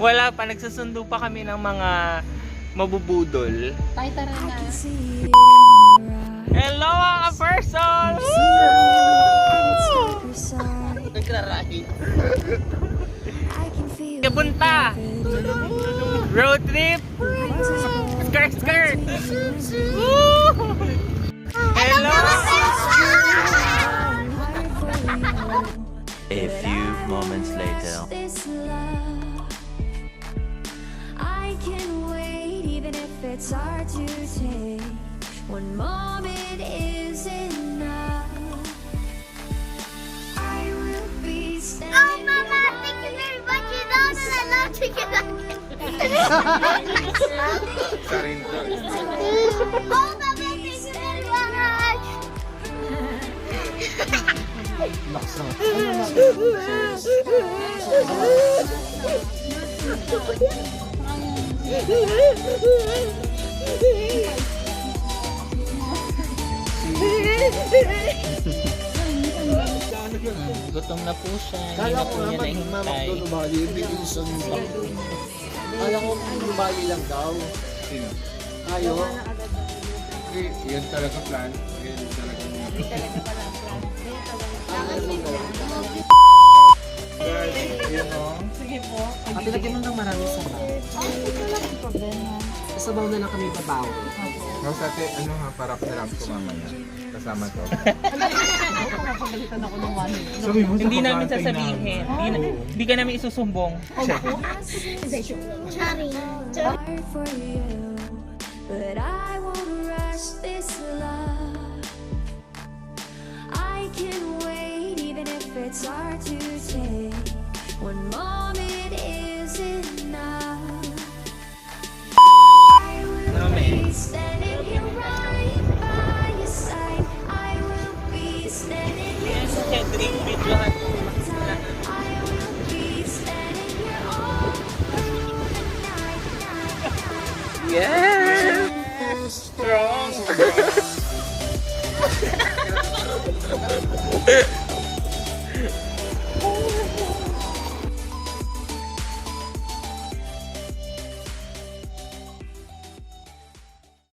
Wala pa, nagsusundo pa kami ng mga mabubudol. Tayo tara na. Hello mga person! Nagrarahi. Kapunta! Road trip! Skirt, skirt! Woo! Hello! A few moments later. I can wait even if it's hard to take. One moment is enough. I will be standing. Oh, Mama, thank you very much. You know that I love chicken nuggets. Oh, Mama, thank you very much. Gutom na po siya. Hindi na po niya nahintay. Kala ko lumali lang daw. Sino? Tayo. Yan talaga plan. Yan talaga guys, yun o. At ilagyan mo ng marami sa sabaw na lang kami babaw. No, sa ate, ano ha, para sarap kumama na. Kasama to. Hindi namin sasabihin. Hindi ka namin isusumbong. Sorry. Hard for you, but I won't rush this love. I can wait even if it's hard to take. One moment is enough. I will be standing here right by your side. I will be standing here Drink videohan mo. I will be standing here all through the night. Yes! Strong!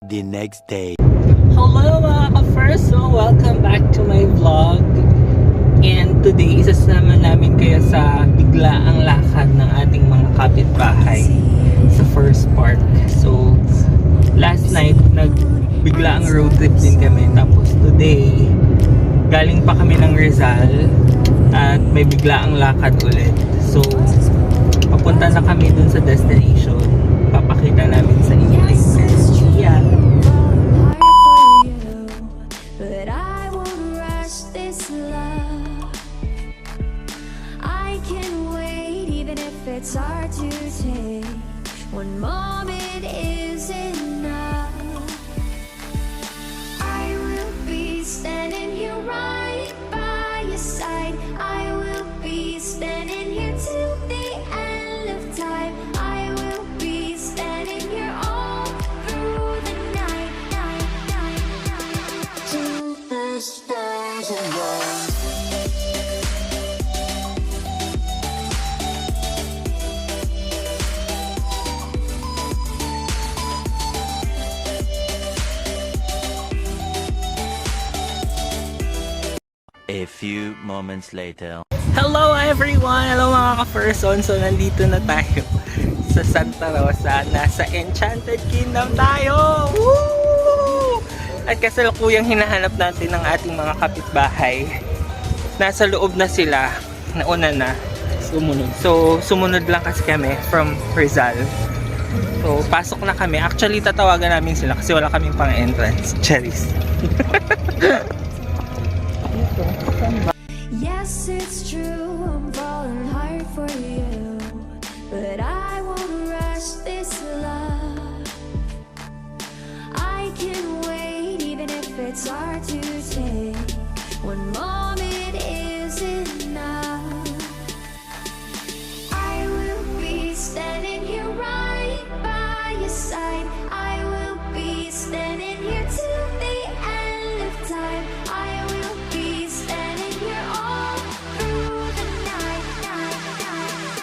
The next day. Hello mga ka-Firso! Welcome back to my vlog. And today, isasama namin kayo sa biglaang lakad ng ating mga kapitbahay sa first park. So, last night, nagbiglaang road trip din kami. Tapos today, galing pa kami ng Rizal at may biglaang lakad ulit. So, papunta na kami dun sa destination. Papakita namin sa inyo later. Yeah. But I won't rush this love. I can wait even if it's hard to take. One moment is enough. I will be standing here right by your side. I will be standing here till the end of time. I will be standing here all through the night, night, night, night. Till the stars align. A few moments later. Hello everyone! Hello mga ka-person! So nandito na tayo sa Santa Rosa. Nasa Enchanted Kingdom tayo! Woo! At kasalukuyang hinahanap natin ng ating mga kapitbahay. Nasa loob na sila. Nauna na. Sumunod. So sumunod lang kasi kami from Rizal. So pasok na kami. Actually tatawagan namin sila kasi wala kaming pang entrance. Charis. Yes, it's true, I'm falling hard for you, but I won't rush this love. I can wait even if it's hard to take. One moment is enough. I will be standing here right by your side. I will be standing here till the end of time. I will be standing here all through the night, night, night.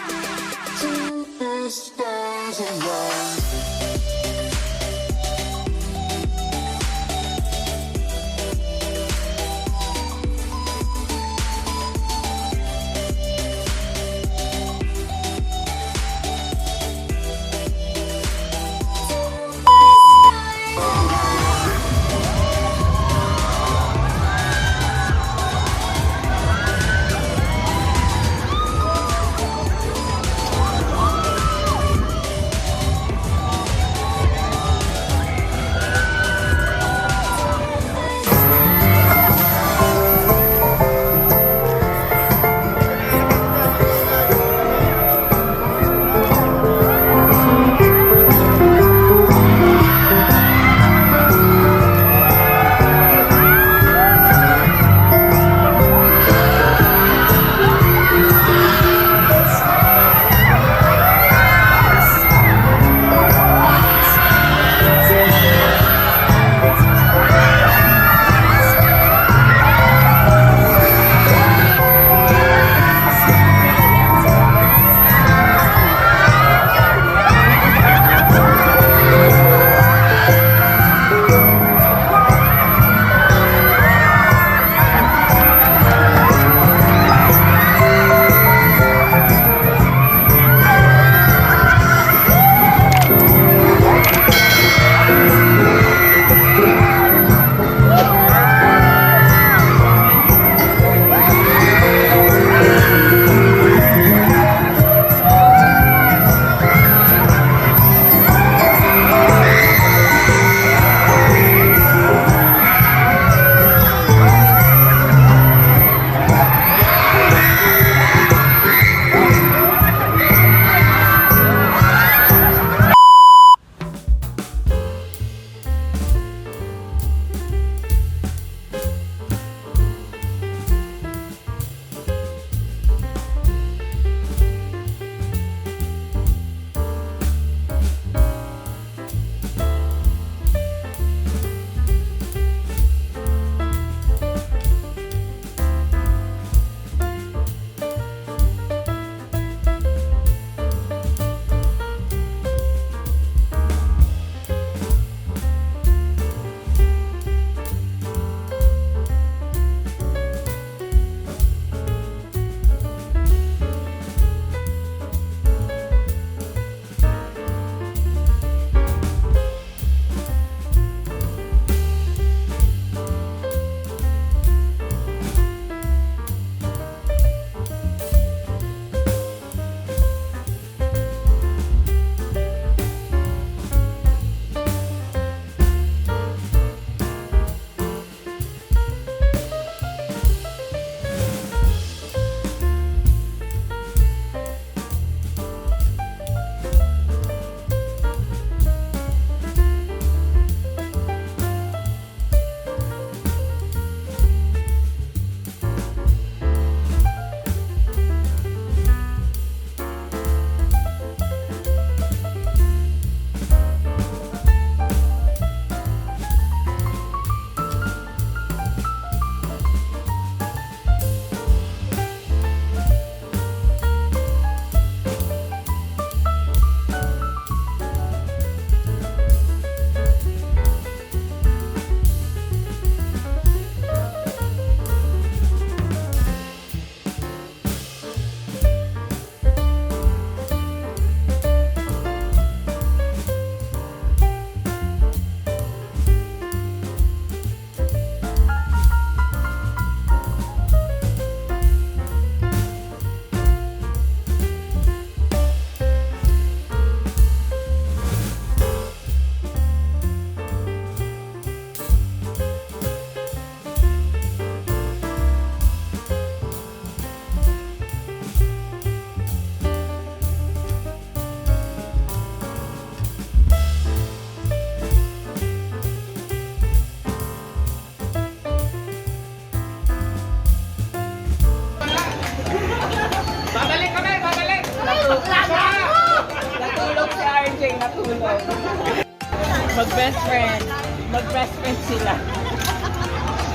Mag-best friend. Mag-best friend sila.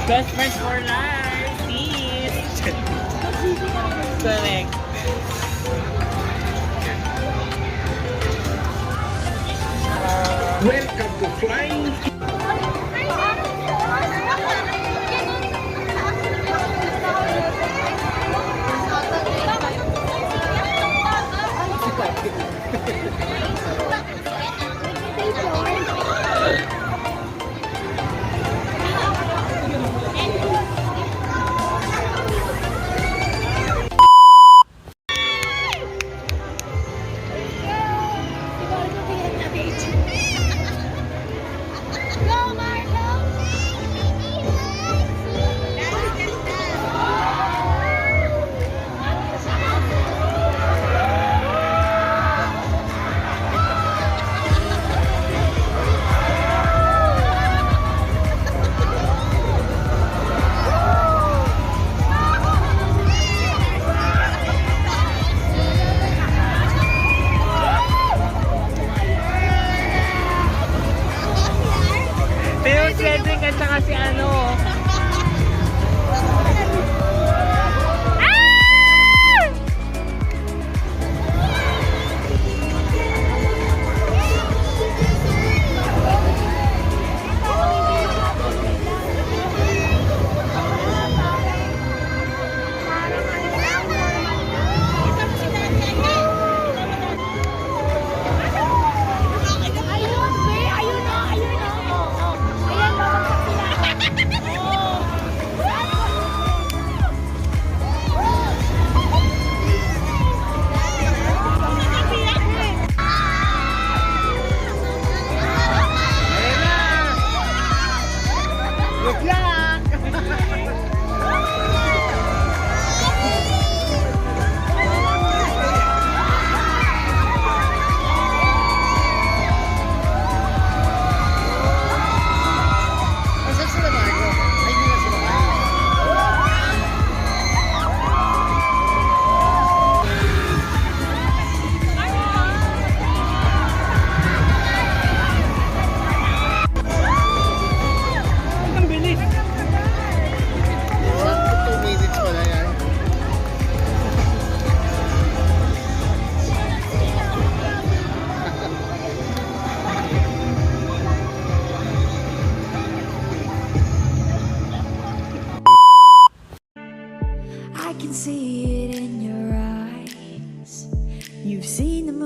Best friends for life. Peace. Correct.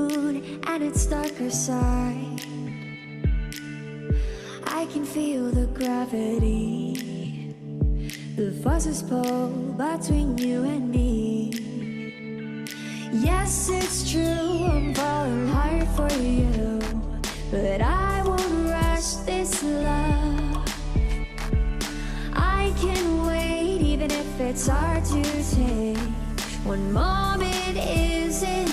moon and its darker side. I can feel the gravity, the forces pull between you and me. Yes, it's true, I'm falling hard for you, but I won't rush this love. I can wait even if it's hard to take. One moment isn't